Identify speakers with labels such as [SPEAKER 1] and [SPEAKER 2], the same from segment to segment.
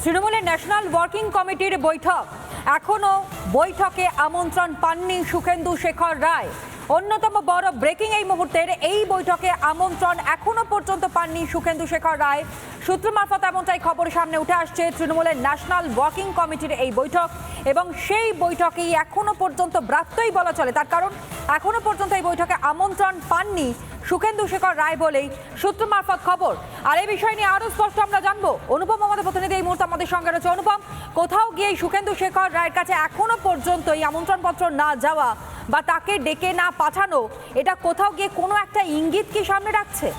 [SPEAKER 1] তৃণমূলের national working কমিটির বৈঠক, এখনো বৈঠকে আমন্ত্রণ পাননি শুভেন্দু শেখর রায়। অন্যতম বড় ব্রেকিং এই মুহূর্তের, এই বৈঠকে আমন্ত্রণ এখনো পর্যন্ত পাননি শুভেন্দু শেখর রায়। সূত্র মারফত এমনটাই খবর সামনে উঠে আসছে। তৃণমূলের ন্যাশনাল ওয়ার্কিং কমিটির এই বৈঠক এবং সেই বৈঠকেই এখনো পর্যন্ত ব্রাত্যই বলা চলে, তার কারণ এখনো পর্যন্ত এই বৈঠকে আমন্ত্রণ পাননি শুভেন্দু শেখর রায় বলেই সূত্র মারফত খবর। আর এই বিষয় নিয়ে আরো স্পষ্ট আমরা জানবো। অনুপম আমাদের প্রতিনিধি এই মুহূর্তে আমাদের সঙ্গে রয়েছে। অনুপম, কোথাও গিয়ে শুভেন্দু শেখর রায়ের কাছে এখনো পর্যন্ত এই আমন্ত্রণপত্র না যাওয়া বা তাকে ডেকে না পাঠানো, এটা কোথাও গিয়ে কোনো একটা ইঙ্গিত কি সামনে রাখছে?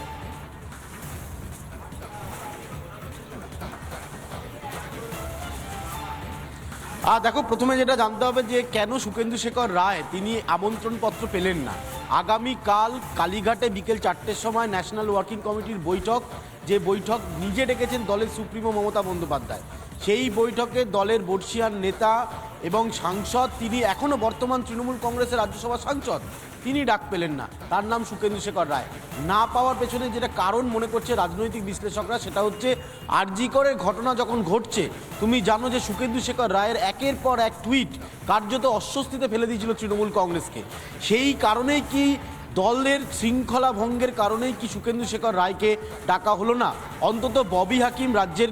[SPEAKER 2] দেখো, প্রথমে যেটা জানতে হবে যে কেন শুভেন্দু শেখর রায় তিনি আমন্ত্রণপত্র পেলেন না। আগামীকাল কালীঘাটে বিকেল 4টের সময় ন্যাশনাল ওয়ার্কিং কমিটির বৈঠক, যে বৈঠক নিজে ডেকেছেন দলের সুপ্রিমো মমতা বন্দ্যোপাধ্যায়। সেই বৈঠকে দলের বর্ষিয়ান নেতা এবং সাংসদ, তিনি এখনও বর্তমান তৃণমূল কংগ্রেসের রাজ্যসভা সাংসদ, তিনি ডাক পেলেন না। তার নাম শুভেন্দু শেখর রায়। না পাওয়ার পেছনে যেটা কারণ মনে করছে রাজনৈতিক বিশ্লেষকরা, সেটা হচ্ছে আরজি করের ঘটনা যখন ঘটছে, তুমি জানো যে শুভেন্দু শেখর রায়ের একের পর এক টুইট কার্যত অস্বস্তিতে ফেলে দিয়েছিল তৃণমূল কংগ্রেসকে। সেই কারণেই কি দলের শৃঙ্খলা ভঙ্গের কারণেই কি শুভেন্দু শেখর রায়কে ডাকা হলো না? অন্তত ববি হাকিম, রাজ্যের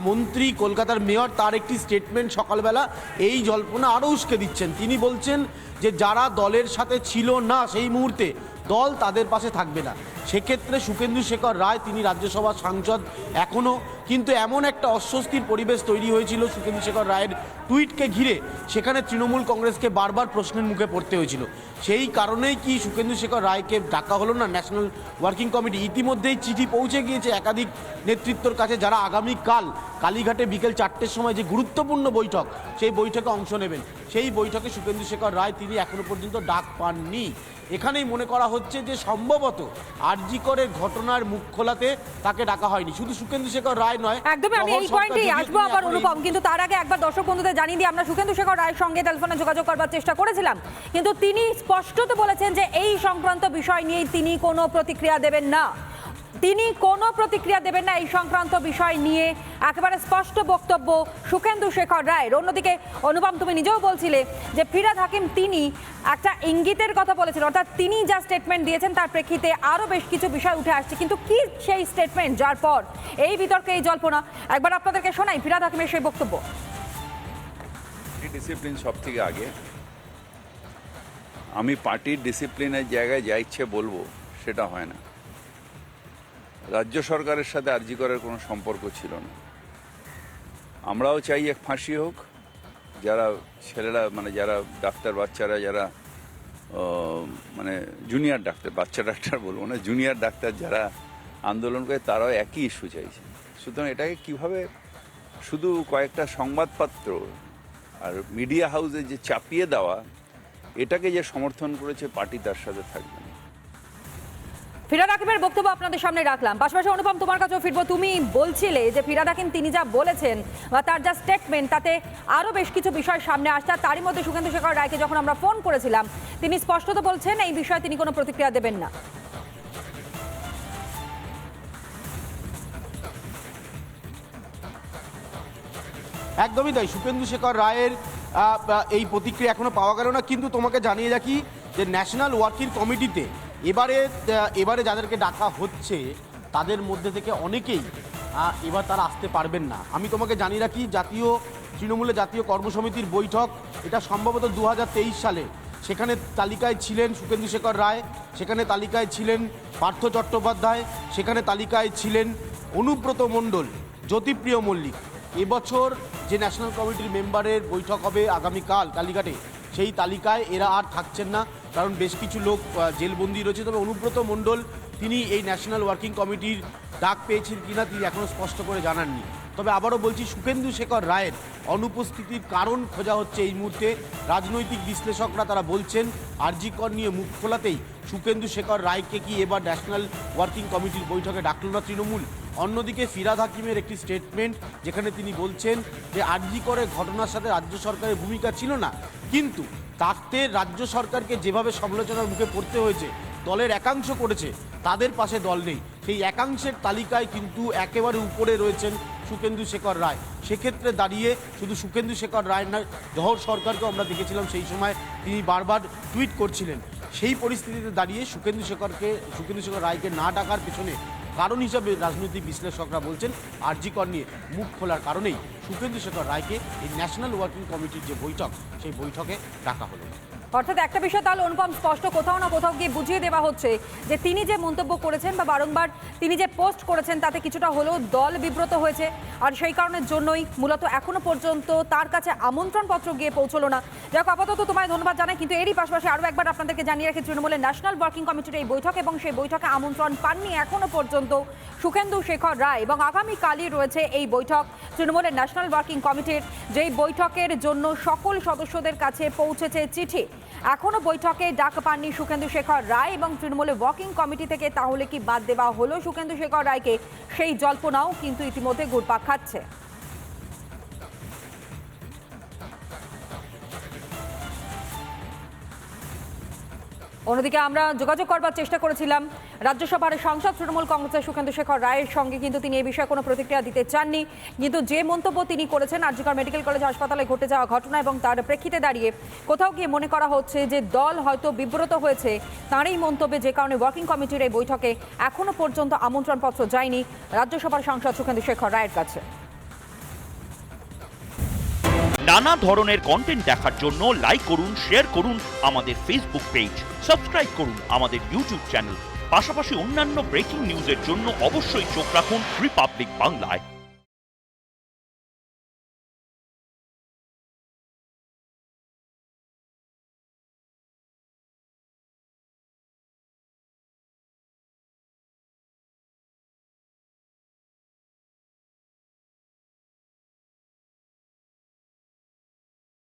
[SPEAKER 2] মন্ত্রী, কলকাতার মেয়র, তার একটি স্টেটমেন্ট সকালবেলা এই জল্পনা আরও উস্কে দিচ্ছেন। তিনি বলছেন যে যারা দলের সাথে ছিল না সেই মুহূর্তে, দল তাদের পাশে থাকবে না। সেক্ষেত্রে শুভেন্দু শেখর রায়, তিনি রাজ্যসভার সাংসদ এখনও, কিন্তু এমন একটা অস্বস্তির পরিবেশ তৈরি হয়েছিল শুভেন্দু শেখর রায়ের টুইটকে ঘিরে, সেখানে তৃণমূল কংগ্রেসকে বারবার প্রশ্নের মুখে পড়তে হয়েছিল। সেই কারণেই কি শুভেন্দু শেখর রায়কে ডাকা হলো না ন্যাশনাল ওয়ার্কিং কমিটি? ইতিমধ্যেই চিঠি পৌঁছে গিয়েছে একাধিক নেতৃত্বর কাছে, যারা আগামীকাল কালীঘাটে বিকেল 4টের সময় যে গুরুত্বপূর্ণ বৈঠক, সেই বৈঠকে অংশ নেবেন। সেই বৈঠকে শুভেন্দু শেখর রায় তিনি এখনো পর্যন্ত ডাক পাননি। এখানেই মনে করা হচ্ছে যে সম্ভবত আরজি করের ঘটনার মুখ খোলাতে তাকে ডাকা হয়নি। শুধু শুভেন্দু শেখর রায় নয়,
[SPEAKER 1] একদমই আমি এই পয়েন্টেই আসবো আবার অনুপম, কিন্তু তার আগে একবার দর্শক বন্ধুদের জানিয়ে দিই, আমরা শুভেন্দু শেখর রায়ের সঙ্গে টেলিফোনে যোগাযোগ করবার চেষ্টা করেছিলাম, কিন্তু তিনি স্পষ্টত বলেছেন যে এই সংক্রান্ত বিষয় নিয়ে তিনি কোনো প্রতিক্রিয়া দেবেন না। তিনি কোনো প্রতিক্রিয়া দেবেন না এই সংক্রান্ত বিষয় নিয়ে, একেবারে স্পষ্ট বক্তব্য শুভেন্দু শেখর রায়ের। অন্যদিকে অনুপম, তুমি নিজেও বলছিলে যে ফিরহাদ হাকিম তিনি একটা ইঙ্গিতের কথা বলেছেন, অর্থাৎ তিনি যা স্টেটমেন্ট দিয়েছেন তার প্রেক্ষিতে আরও বেশ কিছু বিষয় উঠে আসছে, কিন্তু কি সেই স্টেটমেন্ট যার পর এই বিতর্কে এই জল্পনা? একবার আপনাদেরকে শোনাই ফিরহাদ হাকিমের সেই বক্তব্য।
[SPEAKER 3] ডিসিপ্লিন সব থেকে আগে। আমি পার্টির ডিসিপ্লিনের জায়গায় যা ইচ্ছে বলবো সেটা হয় না। রাজ্য সরকারের সাথে আরজি করার কোনো সম্পর্ক ছিল না। আমরাও চাই এক ফাঁসি হোক। যারা ছেলেরা, মানে যারা ডাক্তার বাচ্চারা, যারা মানে জুনিয়র ডাক্তার, বাচ্চা ডাক্তার বলবো না, জুনিয়র ডাক্তার যারা আন্দোলন করে, তারাও একই ইস্যু চাইছে। সুতরাং এটাকে কিভাবে শুধু কয়েকটা সংবাদপত্র আর মিডিয়া হাউসে যে চাপিয়ে দেওয়া, এটাকে যে সমর্থন করেছে পার্টি, তার সাথে থাকবে না।
[SPEAKER 1] ফিরহাদ হাকিমের বক্তব্য আপনাদের সামনে রাখলাম। পাশাপাশি অনুপম, তোমার কাছেও ফিরবো। তুমি বলছিলে যে ফিরহাদ হাকিম তিনি যা বলেছেন বা তার যা স্টেটমেন্ট, তাতে আরও বেশ কিছু বিষয় সামনে আসছে। তারই মধ্যে শুভেন্দু শেখর রায়কে যখন আমরা ফোন করেছিলাম, তিনি স্পষ্টত বলছেন এই বিষয়ে তিনি কোনো প্রতিক্রিয়া দেবেন না।
[SPEAKER 2] একদমই তাই। শুভেন্দু শেখর রায়ের এই প্রতিক্রিয়া এখনো পাওয়া গেল না। কিন্তু তোমাকে জানিয়ে রাখি যে ন্যাশনাল ওয়ার্কিং কমিটিতে এবারে যাদেরকে ডাকা হচ্ছে, তাদের মধ্যে থেকে অনেকেই এবার তারা আসতে পারবেন না। আমি তোমাকে জানিয়ে রাখি, তৃণমূলের জাতীয় কর্মসমিতির বৈঠক, এটা সম্ভবত 2023 সালে। সেখানে তালিকায় ছিলেন শুভেন্দু শেখর রায়, সেখানে তালিকায় ছিলেন পার্থ চট্টোপাধ্যায়, সেখানে তালিকায় ছিলেন অনুব্রত মণ্ডল, জ্যোতিপ্রিয় মল্লিক। এবছর যে ন্যাশনাল কমিটির মেম্বারের বৈঠক হবে আগামীকাল কালীঘাটে, সেই তালিকায় এরা আর থাকছেন না, কারণ বেশ কিছু লোক জেলবন্দি রয়েছে। তবে অনুব্রত মণ্ডল তিনি এই ন্যাশনাল ওয়ার্কিং কমিটির ডাক পেয়েছেন কিনা তিনি এখনও স্পষ্ট করে জানাননি। তবে আবারও বলছি, শুভেন্দু শেখর রায়ের অনুপস্থিতির কারণ খোঁজা হচ্ছে এই মুহূর্তে। রাজনৈতিক বিশ্লেষকরা তারা বলছেন আরজি কর নিয়ে মুখ খোলাতেই শুভেন্দু শেখর রায়কে কি এবার ন্যাশনাল ওয়ার্কিং কমিটির বৈঠকে ডাকল না তৃণমূল? অন্যদিকে ফিরহাদ হাকিমের একটি স্টেটমেন্ট, যেখানে তিনি বলছেন যে আরজি করের ঘটনার সাথে রাজ্য সরকারের ভূমিকা ছিল না, কিন্তু তাতে রাজ্য সরকারকে যেভাবে সমালোচনার মুখে পড়তে হয়েছে, দলের একাংশ করেছে, তাদের পাশে দল নেই। সেই একাংশের তালিকায় কিন্তু একেবারে উপরে রয়েছেন শুভেন্দু শেখর রায়। সেক্ষেত্রে দাঁড়িয়ে শুধু শুভেন্দু শেখর রায় নয়, জহর সরকারকেও আমরা দেখেছিলাম সেই সময় তিনি বারবার টুইট করছিলেন। সেই পরিস্থিতিতে দাঁড়িয়ে শুভেন্দু শেখর রায়কে না ডাকার পেছনে কারণ হিসাবে রাজনৈতিক বিশ্লেষকরা বলছেন আরজি কর নিয়ে মুখ খোলার কারণেই শুভেন্দু শেখর রায়কে এই ন্যাশনাল ওয়ার্কিং কমিটির যে বৈঠক সেই বৈঠকে ডাকা হলো।
[SPEAKER 1] অর্থাৎ একটা বিষয় তাহলে অনুপম স্পষ্ট, কোথাও না কোথাও গিয়ে বুঝিয়ে দেওয়া হচ্ছে যে তিনি যে মন্তব্য করেছেন বা বারংবার তিনি যে পোস্ট করেছেন তাতে কিছুটা হলেও দল বিব্রত হয়েছে, আর সেই কারণের জন্যই মূলত এখনো পর্যন্ত তার কাছে আমন্ত্রণপত্র গিয়ে পৌঁছলো না। যাক, আপাতত তোমায় ধন্যবাদ জানাই, কিন্তু এরই পাশাপাশি আরও একবার আপনাদেরকে জানিয়ে রাখি, তৃণমূলের ন্যাশনাল ওয়ার্কিং কমিটির এই বৈঠক এবং সেই বৈঠকে আমন্ত্রণ পাননি এখনো পর্যন্ত শুভেন্দু শেখর রায়, এবং আগামীকালই রয়েছে এই বৈঠক তৃণমূলের ন্যাশনাল ওয়ার্কিং কমিটির, যেই বৈঠকের জন্য সকল সদস্যদের কাছে পৌঁছেছে চিঠি। এখনো বৈঠকে ডাক পাননি শুভেন্দু শেখর রায় এবং তৃণমূলের ওয়ার্কিং কমিটি থেকে তাহলে কি বাদ দেওয়া হলো শুভেন্দু শেখর রায়কে, সেই জল্পনাও কিন্তু ইতিমধ্যে ঘুরপাক খাচ্ছে। অন্যদিকে আমরা যোগাযোগ করবার চেষ্টা করেছিলাম রাজ্যসভার সাংসদ তৃণমূল কংগ্রেসের শুভেন্দু শেখর রায়ের সঙ্গে, কিন্তু তিনি এই বিষয়ে কোনো প্রতিক্রিয়া দিতে চাননি। কিন্তু যে মন্তব্য তিনি করেছেন আর জি কর মেডিকেল কলেজ হাসপাতালে ঘটে যাওয়া ঘটনা এবং তার প্রেক্ষিতে দাঁড়িয়ে কোথাও গিয়ে মনে করা হচ্ছে যে দল হয়তো বিব্রত হয়েছে তার এই মন্তব্যে, যে কারণে ওয়ার্কিং কমিটির এই বৈঠকে এখনো পর্যন্ত আমন্ত্রণপত্র যায়নি রাজ্যসভার সাংসদ শুভেন্দু শেখর রায়ের কাছে।
[SPEAKER 4] নানা ধরনের কন্টেন্ট দেখার জন্য লাইক করুন, শেয়ার করুন আমাদের ফেসবুক পেজ, সাবস্ক্রাইব করুন আমাদের ইউটিউব চ্যানেল। পাশাপাশি অন্যান্য ব্রেকিং নিউজের জন্য অবশ্যই চোখ রাখুন রিপাবলিক বাংলায়।